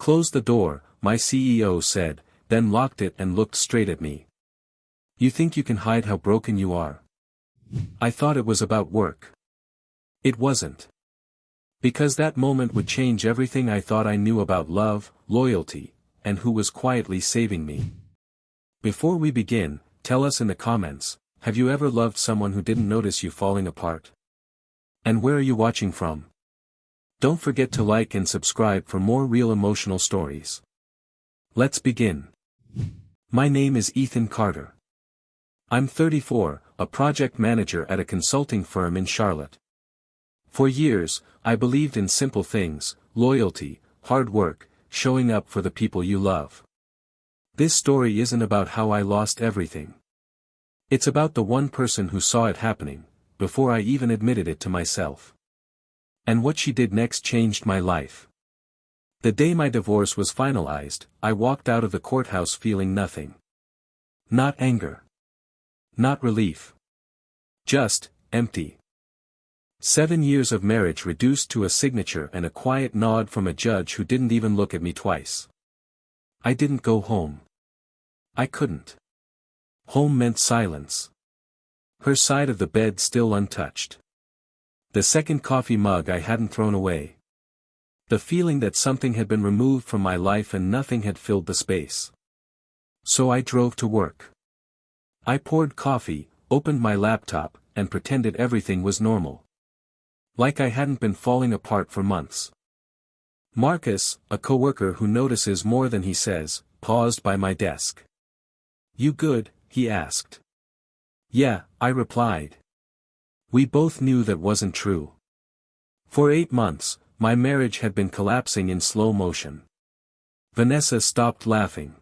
Close the door, my CEO said, then locked it and looked straight at me. You think you can hide how broken you are? I thought it was about work. It wasn't. Because that moment would change everything I thought I knew about love, loyalty, and who was quietly saving me. Before we begin, tell us in the comments, have you ever loved someone who didn't notice you falling apart? And where are you watching from? Don't forget to like and subscribe for more real emotional stories. Let's begin. My name is Ethan Carter. I'm 34, a project manager at a consulting firm in Charlotte. For years, I believed in simple things: loyalty, hard work, showing up for the people you love. This story isn't about how I lost everything. It's about the one person who saw it happening, before I even admitted it to myself. And what she did next changed my life. The day my divorce was finalized, I walked out of the courthouse feeling nothing. Not anger. Not relief. Just empty. 7 years of marriage reduced to a signature and a quiet nod from a judge who didn't even look at me twice. I didn't go home. I couldn't. Home meant silence. Her side of the bed still untouched. The second coffee mug I hadn't thrown away. The feeling that something had been removed from my life and nothing had filled the space. So I drove to work. I poured coffee, opened my laptop, and pretended everything was normal. Like I hadn't been falling apart for months. Marcus, a coworker who notices more than he says, paused by my desk. "You good?" he asked. "Yeah," I replied. We both knew that wasn't true. For 8 months, my marriage had been collapsing in slow motion. Vanessa stopped laughing.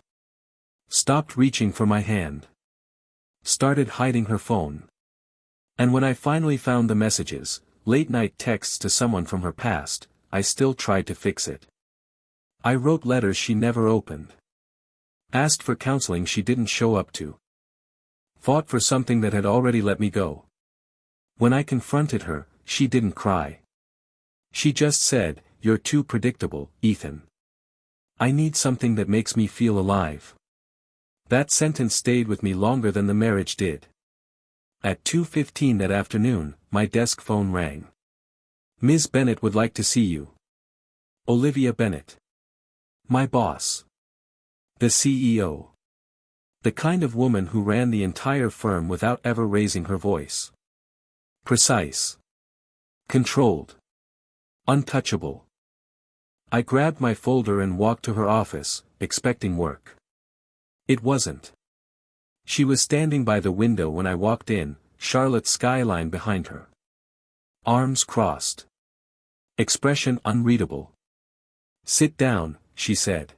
Stopped reaching for my hand. Started hiding her phone. And when I finally found the messages, late-night texts to someone from her past, I still tried to fix it. I wrote letters she never opened. Asked for counseling she didn't show up to. Fought for something that had already let me go. When I confronted her, she didn't cry. She just said, "You're too predictable, Ethan. I need something that makes me feel alive." That sentence stayed with me longer than the marriage did. At 2:15 that afternoon, my desk phone rang. "Ms. Bennett would like to see you." Olivia Bennett. My boss. The CEO. The kind of woman who ran the entire firm without ever raising her voice. Precise. Controlled. Untouchable. I grabbed my folder and walked to her office, expecting work. It wasn't. She was standing by the window when I walked in, Charlotte's skyline behind her. Arms crossed. Expression unreadable. "Sit down," she said.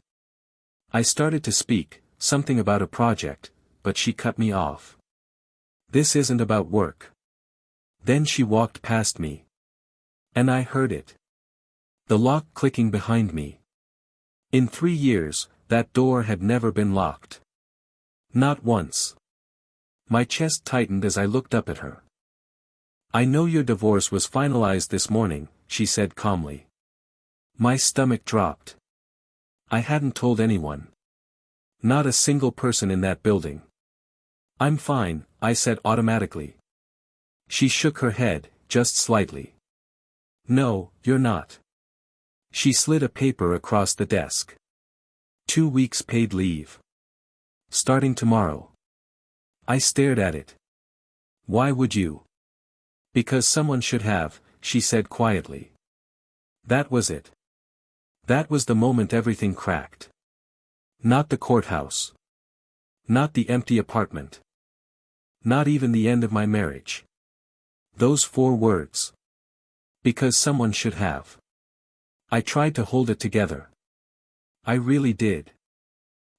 I started to speak, something about a project, but she cut me off. "This isn't about work." Then she walked past me. And I heard it. The lock clicking behind me. In 3 years, that door had never been locked. Not once. My chest tightened as I looked up at her. "I know your divorce was finalized this morning," she said calmly. My stomach dropped. I hadn't told anyone. Not a single person in that building. "I'm fine," I said automatically. She shook her head, just slightly. "No, you're not." She slid a paper across the desk. 2 weeks paid leave. Starting tomorrow. I stared at it. "Why would you?" "Because someone should have," she said quietly. That was it. That was the moment everything cracked. Not the courthouse. Not the empty apartment. Not even the end of my marriage. Those 4 words. Because someone should have. I tried to hold it together. I really did.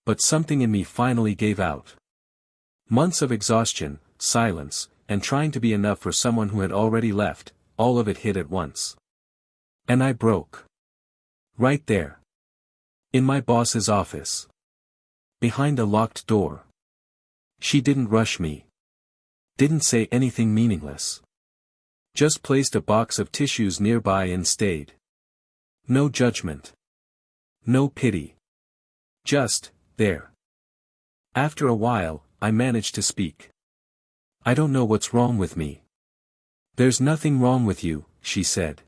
But something in me finally gave out. Months of exhaustion, silence, and trying to be enough for someone who had already left, all of it hit at once. And I broke. Right there. In my boss's office. Behind a locked door. She didn't rush me. Didn't say anything meaningless. Just placed a box of tissues nearby and stayed. No judgment. No pity. Just, there. After a while, I managed to speak. I don't know what's wrong with me. There's nothing wrong with you, she said.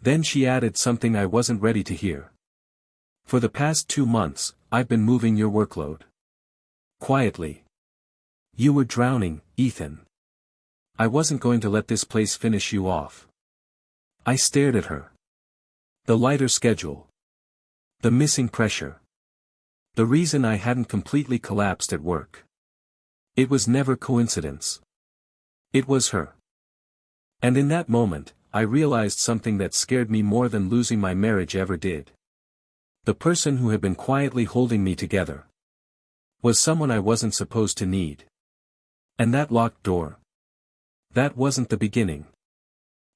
Then she added something I wasn't ready to hear. For the past 2 months, I've been moving your workload. Quietly. You were drowning, Ethan. I wasn't going to let this place finish you off. I stared at her. The lighter schedule. The missing pressure. The reason I hadn't completely collapsed at work. It was never coincidence. It was her. And in that moment, I realized something that scared me more than losing my marriage ever did. The person who had been quietly holding me together was someone I wasn't supposed to need. And that locked door. That wasn't the beginning.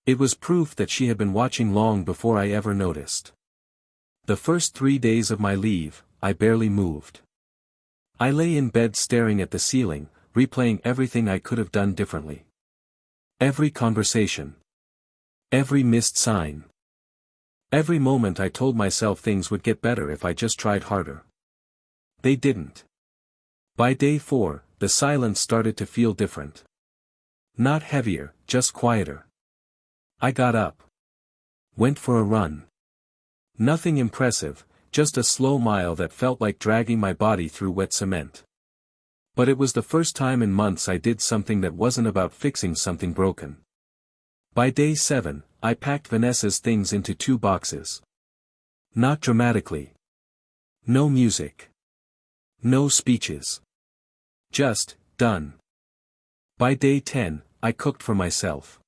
It was proof that she had been watching long before I ever noticed. The first 3 days of my leave, I barely moved. I lay in bed staring at the ceiling, replaying everything I could have done differently. Every conversation. Every missed sign. Every moment I told myself things would get better if I just tried harder. They didn't. By day 4, the silence started to feel different. Not heavier, just quieter. I got up. Went for a run. Nothing impressive, just a slow mile that felt like dragging my body through wet cement. But it was the first time in months I did something that wasn't about fixing something broken. By day 7, I packed Vanessa's things into 2 boxes. Not dramatically. No music. No speeches. Just, done. By day 10, I cooked for myself.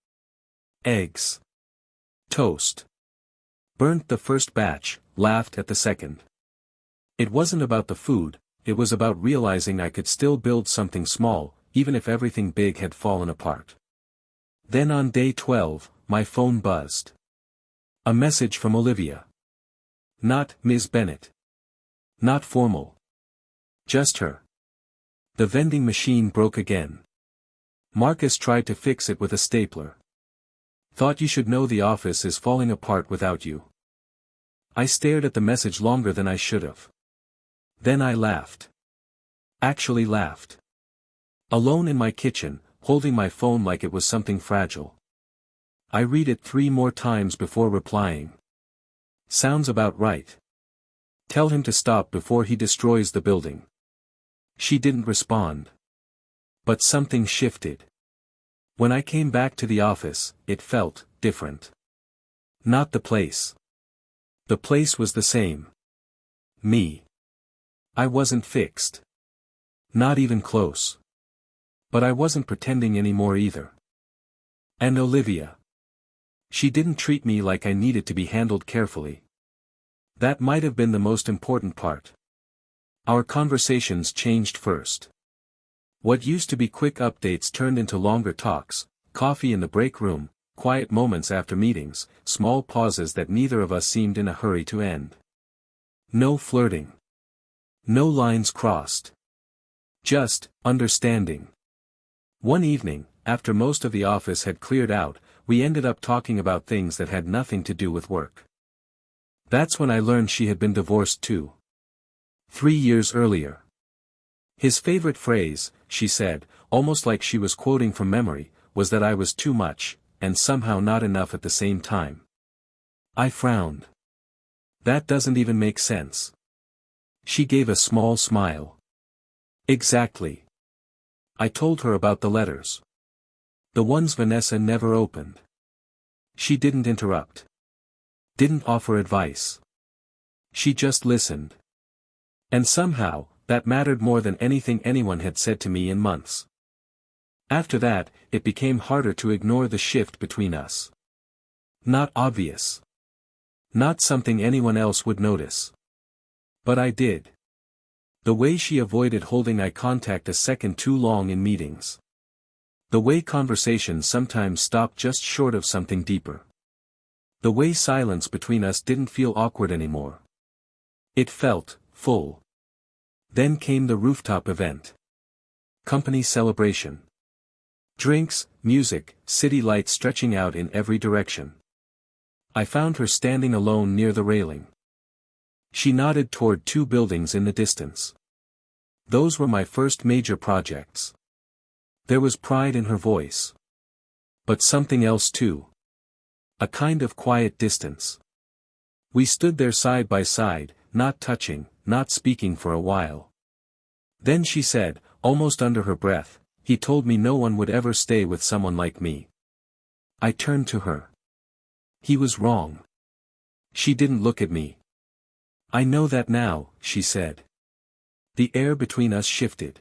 Eggs. Toast. Burnt the first batch, laughed at the second. It wasn't about the food, it was about realizing I could still build something small, even if everything big had fallen apart. Then on day 12, my phone buzzed. A message from Olivia. Not Ms. Bennett. Not formal. Just her. The vending machine broke again. Marcus tried to fix it with a stapler. Thought you should know the office is falling apart without you. I stared at the message longer than I should have. Then I laughed. Actually laughed. Alone in my kitchen, holding my phone like it was something fragile. I read it 3 more times before replying. Sounds about right. Tell him to stop before he destroys the building. She didn't respond. But something shifted. When I came back to the office, it felt different. Not the place. The place was the same. Me. I wasn't fixed. Not even close. But I wasn't pretending anymore either. And Olivia. She didn't treat me like I needed to be handled carefully. That might have been the most important part. Our conversations changed first. What used to be quick updates turned into longer talks, coffee in the break room, quiet moments after meetings, small pauses that neither of us seemed in a hurry to end. No flirting. No lines crossed. Just, understanding. One evening, after most of the office had cleared out, we ended up talking about things that had nothing to do with work. That's when I learned she had been divorced too. 3 years earlier. His favorite phrase, she said, almost like she was quoting from memory, was that I was too much, and somehow not enough at the same time. I frowned. That doesn't even make sense. She gave a small smile. Exactly. I told her about the letters. The ones Vanessa never opened. She didn't interrupt. Didn't offer advice. She just listened. And somehow, that mattered more than anything anyone had said to me in months. After that, it became harder to ignore the shift between us. Not obvious. Not something anyone else would notice. But I did. The way she avoided holding eye contact a second too long in meetings. The way conversations sometimes stopped just short of something deeper. The way silence between us didn't feel awkward anymore. It felt full. Then came the rooftop event. Company celebration. Drinks, music, city lights stretching out in every direction. I found her standing alone near the railing. She nodded toward 2 buildings in the distance. Those were my first major projects. There was pride in her voice. But something else too. A kind of quiet distance. We stood there side by side, not touching, not speaking for a while. Then she said, almost under her breath, "He told me no one would ever stay with someone like me." I turned to her. He was wrong. She didn't look at me. "I know that now," she said. The air between us shifted.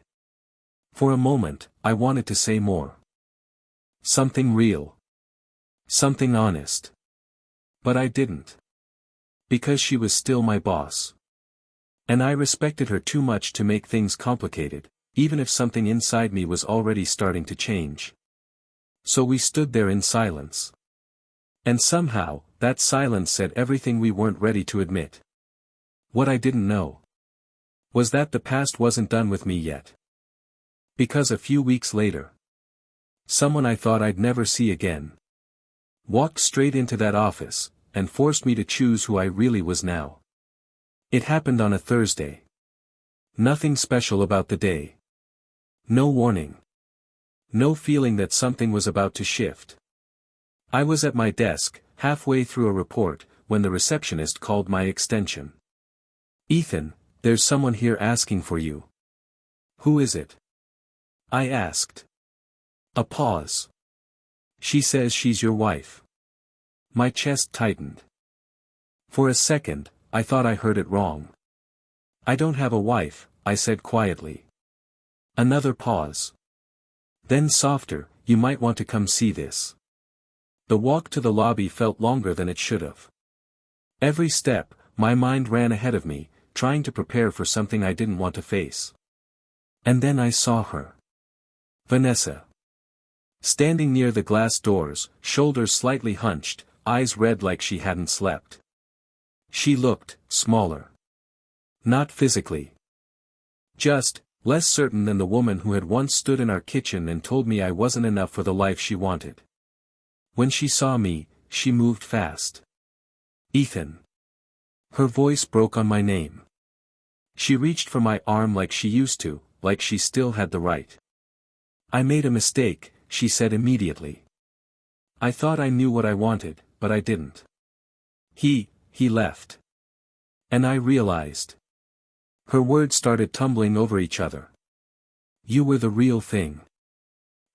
For a moment, I wanted to say more. Something real. Something honest. But I didn't. Because she was still my boss. And I respected her too much to make things complicated, even if something inside me was already starting to change. So we stood there in silence. And somehow, that silence said everything we weren't ready to admit. What I didn't know was that the past wasn't done with me yet. Because a few weeks later, someone I thought I'd never see again walked straight into that office, and forced me to choose who I really was now. It happened on a Thursday. Nothing special about the day. No warning. No feeling that something was about to shift. I was at my desk, halfway through a report, when the receptionist called my extension. "Ethan, there's someone here asking for you." "Who is it?" I asked. A pause. "She says she's your wife." My chest tightened. For a second, I thought I heard it wrong. "I don't have a wife," I said quietly. Another pause. Then softer, "You might want to come see this." The walk to the lobby felt longer than it should have. Every step, my mind ran ahead of me, trying to prepare for something I didn't want to face. And then I saw her. Vanessa. Standing near the glass doors, shoulders slightly hunched, eyes red like she hadn't slept. She looked smaller. Not physically. Just less certain than the woman who had once stood in our kitchen and told me I wasn't enough for the life she wanted. When she saw me, she moved fast. "Ethan." Her voice broke on my name. She reached for my arm like she used to, like she still had the right. "I made a mistake," she said immediately. "I thought I knew what I wanted, but I didn't. He left. And I realized." Her words started tumbling over each other. "You were the real thing.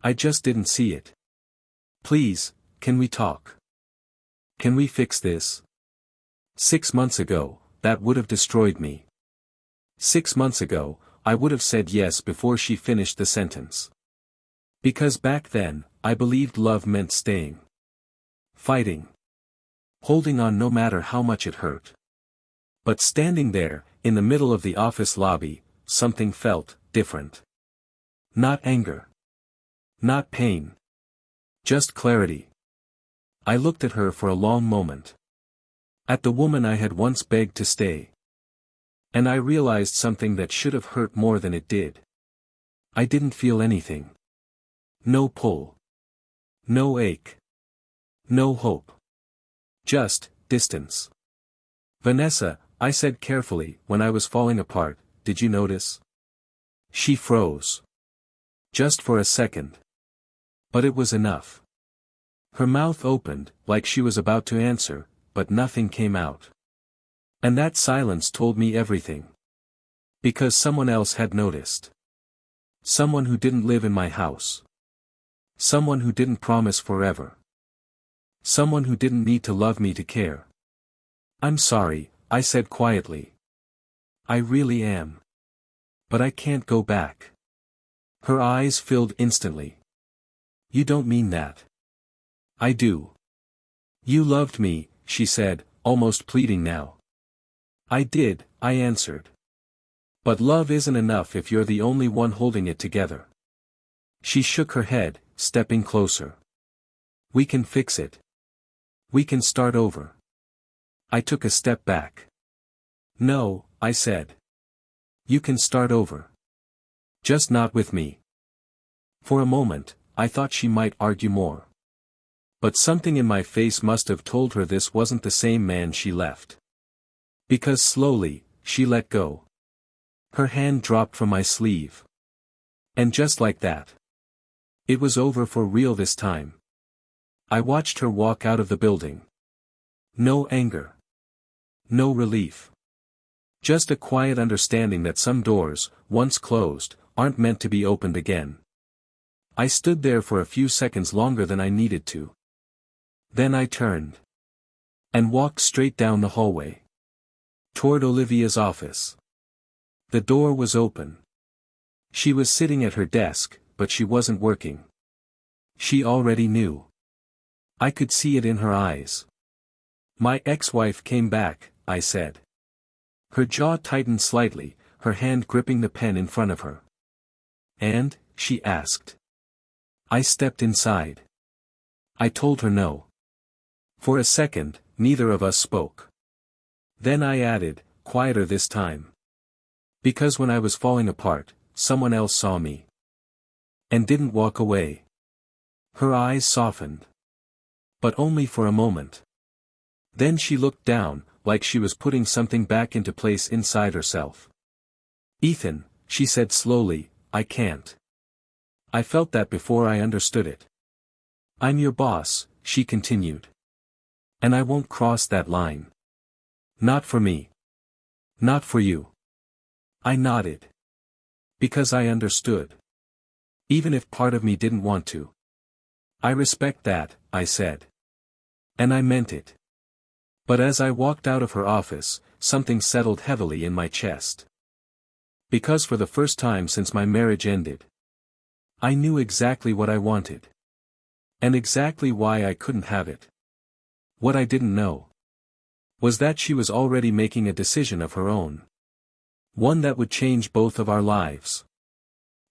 I just didn't see it. Please, can we talk? Can we fix this? 6 months ago, that would have destroyed me. 6 months ago, I would have said yes before she finished the sentence. Because back then, I believed love meant staying. Fighting. Holding on no matter how much it hurt. But standing there, in the middle of the office lobby, something felt different. Not anger. Not pain. Just clarity. I looked at her for a long moment. At the woman I had once begged to stay. And I realized something that should have hurt more than it did. I didn't feel anything. No pull. No ache. No hope. Just distance. "Vanessa," I said carefully, when I was falling apart, "did you notice?" She froze. Just for a second. But it was enough. Her mouth opened, like she was about to answer, but nothing came out. And that silence told me everything. Because someone else had noticed. Someone who didn't live in my house. Someone who didn't promise forever. Someone who didn't need to love me to care. "I'm sorry," I said quietly. "I really am. But I can't go back." Her eyes filled instantly. "You don't mean that." "I do." "You loved me," she said, almost pleading now. "I did," I answered. "But love isn't enough if you're the only one holding it together." She shook her head, stepping closer. "We can fix it. We can start over." I took a step back. "No," I said. "You can start over. Just not with me." For a moment, I thought she might argue more. But something in my face must have told her this wasn't the same man she left. Because slowly, she let go. Her hand dropped from my sleeve. And just like that. It was over for real this time. I watched her walk out of the building. No anger. No relief. Just a quiet understanding that some doors, once closed, aren't meant to be opened again. I stood there for a few seconds longer than I needed to. Then I turned. And walked straight down the hallway. Toward Olivia's office. The door was open. She was sitting at her desk, but she wasn't working. She already knew. I could see it in her eyes. My ex-wife came back, I said. Her jaw tightened slightly, her hand gripping the pen in front of her. And, she asked. I stepped inside. I told her no. For a second, neither of us spoke. Then I added, quieter this time. Because when I was falling apart, someone else saw me. And didn't walk away. Her eyes softened. But only for a moment. Then she looked down, like she was putting something back into place inside herself. Ethan, she said slowly, I can't. I felt that before I understood it. I'm your boss, she continued. And I won't cross that line. Not for me. Not for you. I nodded. Because I understood. Even if part of me didn't want to. I respect that, I said. And I meant it. But as I walked out of her office, something settled heavily in my chest. Because for the first time since my marriage ended, I knew exactly what I wanted. And exactly why I couldn't have it. What I didn't know was that she was already making a decision of her own. One that would change both of our lives.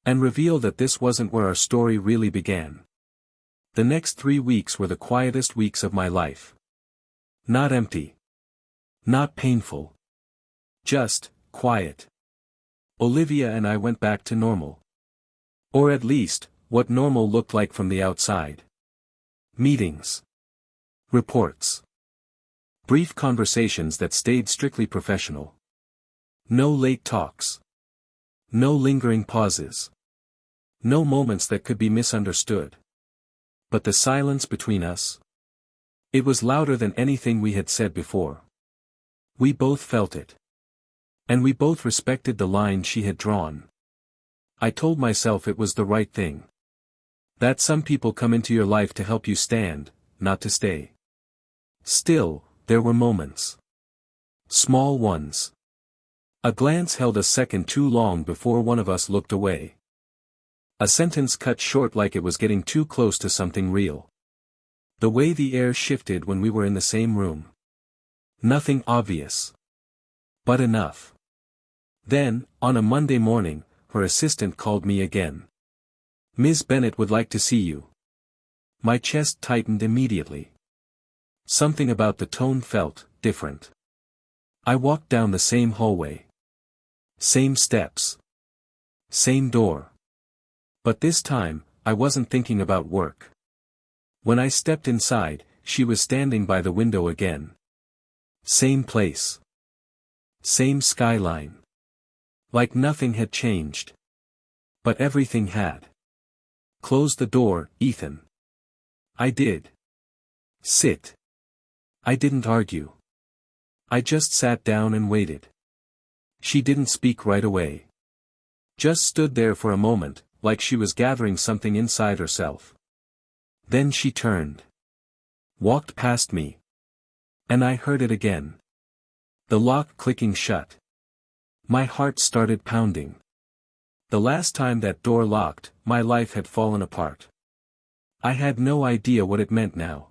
And reveal that this wasn't where our story really began. The next 3 weeks were the quietest weeks of my life. Not empty. Not painful. Just, quiet. Olivia and I went back to normal. Or at least, what normal looked like from the outside. Meetings. Reports. Brief conversations that stayed strictly professional. No late talks. No lingering pauses. No moments that could be misunderstood. But the silence between us? It was louder than anything we had said before. We both felt it. And we both respected the line she had drawn. I told myself it was the right thing. That some people come into your life to help you stand, not to stay. Still, there were moments. Small ones. A glance held a second too long before one of us looked away. A sentence cut short like it was getting too close to something real. The way the air shifted when we were in the same room. Nothing obvious. But enough. Then, on a Monday morning, her assistant called me again. Ms. Bennett would like to see you. My chest tightened immediately. Something about the tone felt different. I walked down the same hallway. Same steps. Same door. But this time, I wasn't thinking about work. When I stepped inside, she was standing by the window again. Same place. Same skyline. Like nothing had changed. But everything had. Close the door, Ethan. I did. Sit. I didn't argue. I just sat down and waited. She didn't speak right away. Just stood there for a moment, like she was gathering something inside herself. Then she turned. Walked past me. And I heard it again. The lock clicking shut. My heart started pounding. The last time that door locked, my life had fallen apart. I had no idea what it meant now.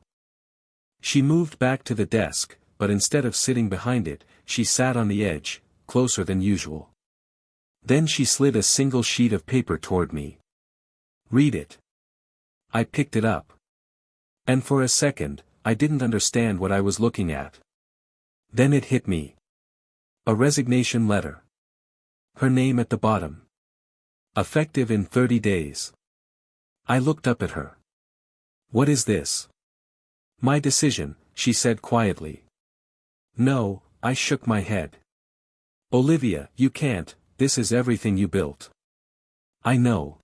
She moved back to the desk, but instead of sitting behind it, she sat on the edge, closer than usual. Then she slid a single sheet of paper toward me. Read it. I picked it up. And for a second, I didn't understand what I was looking at. Then it hit me. A resignation letter. Her name at the bottom. Effective in 30 days. I looked up at her. What is this? My decision, she said quietly. No, I shook my head. Olivia, you can't, this is everything you built. I know.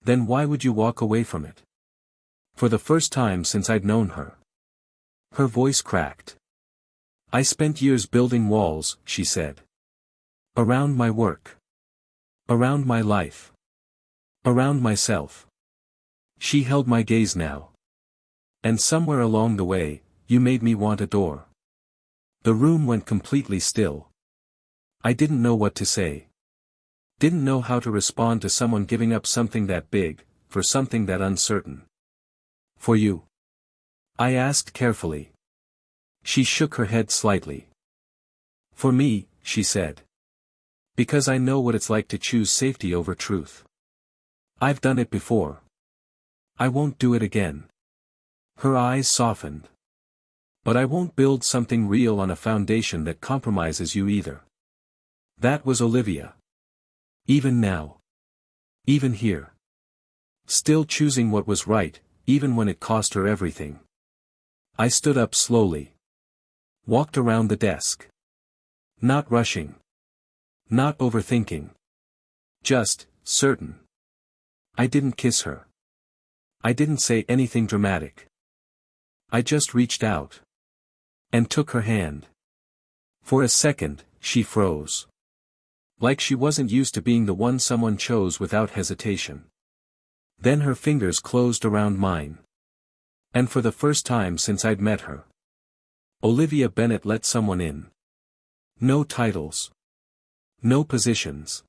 Then why would you walk away from it? For the first time since I'd known her. Her voice cracked. I spent years building walls, she said. Around my work. Around my life. Around myself. She held my gaze now. And somewhere along the way, you made me want a door. The room went completely still. I didn't know what to say. Didn't know how to respond to someone giving up something that big, for something that uncertain. For you? I asked carefully. She shook her head slightly. For me, she said. Because I know what it's like to choose safety over truth. I've done it before. I won't do it again. Her eyes softened. But I won't build something real on a foundation that compromises you either. That was Olivia. Even now. Even here. Still choosing what was right, even when it cost her everything. I stood up slowly. Walked around the desk. Not rushing. Not overthinking. Just, certain. I didn't kiss her. I didn't say anything dramatic. I just reached out. And took her hand. For a second, she froze. Like she wasn't used to being the one someone chose without hesitation. Then her fingers closed around mine. And for the first time since I'd met her, Olivia Bennett let someone in. No titles. No positions.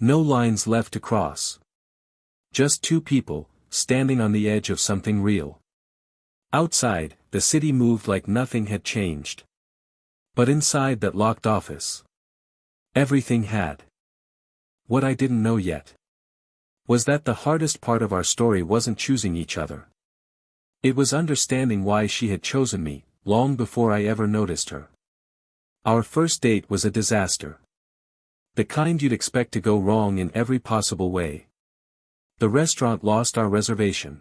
No lines left to cross. Just two people, standing on the edge of something real. Outside, the city moved like nothing had changed. But inside that locked office, everything had. What I didn't know yet was that the hardest part of our story wasn't choosing each other. It was understanding why she had chosen me, long before I ever noticed her. Our first date was a disaster. The kind you'd expect to go wrong in every possible way. The restaurant lost our reservation.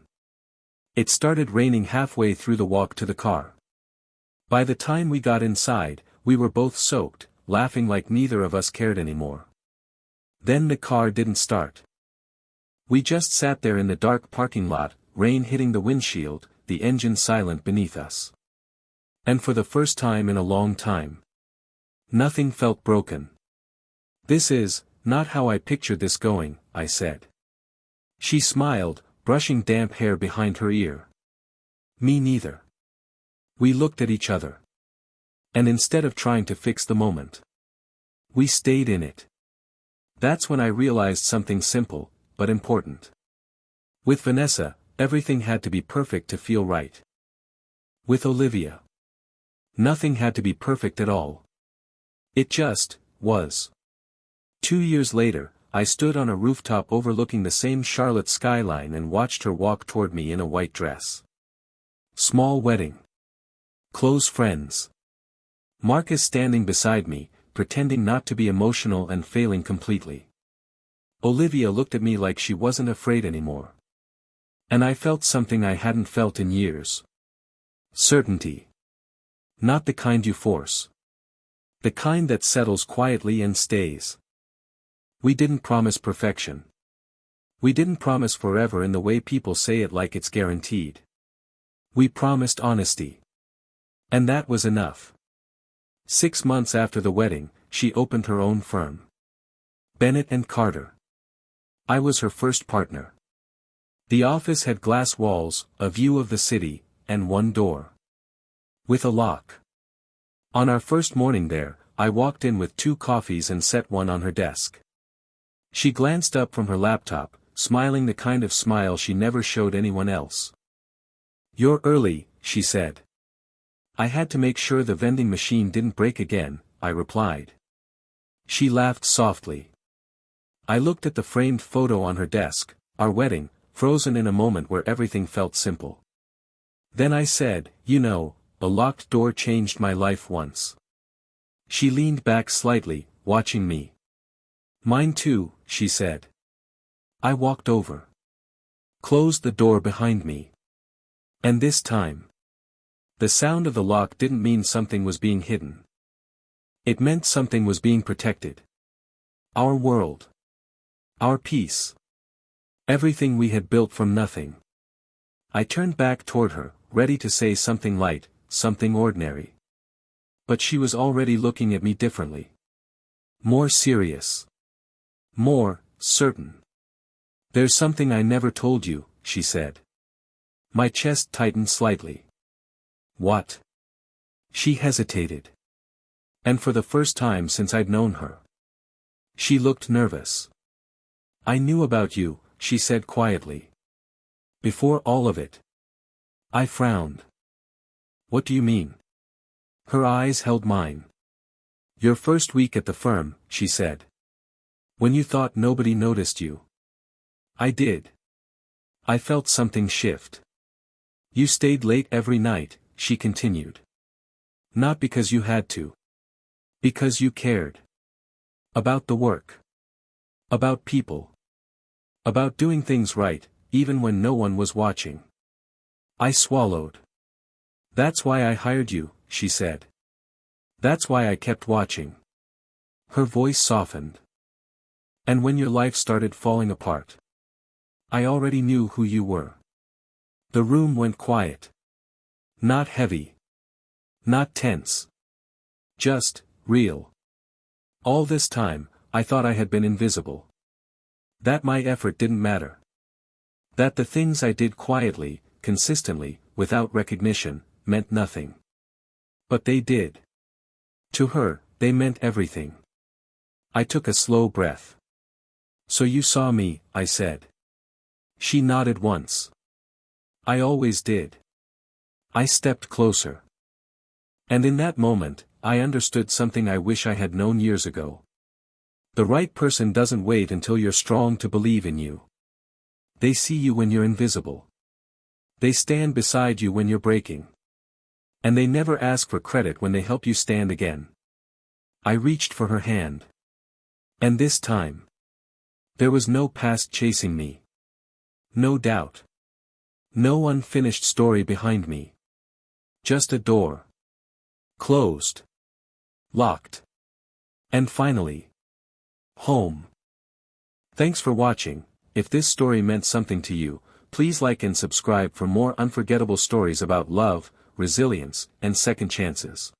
It started raining halfway through the walk to the car. By the time we got inside, we were both soaked, laughing like neither of us cared anymore. Then the car didn't start. We just sat there in the dark parking lot, rain hitting the windshield, the engine silent beneath us. And for the first time in a long time, nothing felt broken. This is not how I pictured this going, I said. She smiled, brushing damp hair behind her ear. Me neither. We looked at each other. And instead of trying to fix the moment, we stayed in it. That's when I realized something simple, but important. With Vanessa, everything had to be perfect to feel right. With Olivia, nothing had to be perfect at all. It just was. 2 years later, I stood on a rooftop overlooking the same Charlotte skyline and watched her walk toward me in a white dress. Small wedding. Close friends. Marcus standing beside me, pretending not to be emotional and failing completely. Olivia looked at me like she wasn't afraid anymore. And I felt something I hadn't felt in years. Certainty. Not the kind you force. The kind that settles quietly and stays. We didn't promise perfection. We didn't promise forever in the way people say it like it's guaranteed. We promised honesty. And that was enough. 6 months after the wedding, she opened her own firm. Bennett and Carter. I was her first partner. The office had glass walls, a view of the city, and one door. With a lock. On our first morning there, I walked in with 2 coffees and set one on her desk. She glanced up from her laptop, smiling the kind of smile she never showed anyone else. "You're early," she said. "I had to make sure the vending machine didn't break again," I replied. She laughed softly. I looked at the framed photo on her desk, our wedding, frozen in a moment where everything felt simple. Then I said, "You know, a locked door changed my life once." She leaned back slightly, watching me. "Mine too," she said. I walked over. Closed the door behind me. And this time, the sound of the lock didn't mean something was being hidden. It meant something was being protected. Our world. Our peace. Everything we had built from nothing. I turned back toward her, ready to say something light, something ordinary. But she was already looking at me differently. More serious. More certain. "There's something I never told you," she said. My chest tightened slightly. "What?" She hesitated. And for the first time since I'd known her. She looked nervous. "I knew about you," she said quietly. "Before all of it." I frowned. "What do you mean?" Her eyes held mine. "Your first week at the firm," she said. "When you thought nobody noticed you." I did. I felt something shift. "You stayed late every night," she continued. "Not because you had to. Because you cared. About the work. About people. About doing things right, even when no one was watching." I swallowed. "That's why I hired you," she said. "That's why I kept watching." Her voice softened. "And when your life started falling apart, I already knew who you were." The room went quiet. Not heavy. Not tense. Just real. All this time, I thought I had been invisible. That my effort didn't matter. That the things I did quietly, consistently, without recognition, meant nothing. But they did. To her, they meant everything. I took a slow breath. "So you saw me," I said. She nodded once. "I always did." I stepped closer. And in that moment, I understood something I wish I had known years ago. The right person doesn't wait until you're strong to believe in you. They see you when you're invisible. They stand beside you when you're breaking. And they never ask for credit when they help you stand again. I reached for her hand. And this time, there was no past chasing me. No doubt. No unfinished story behind me. Just a door. Closed. Locked. And finally, home. Thanks for watching. If this story meant something to you, please like and subscribe for more unforgettable stories about love, resilience, and second chances.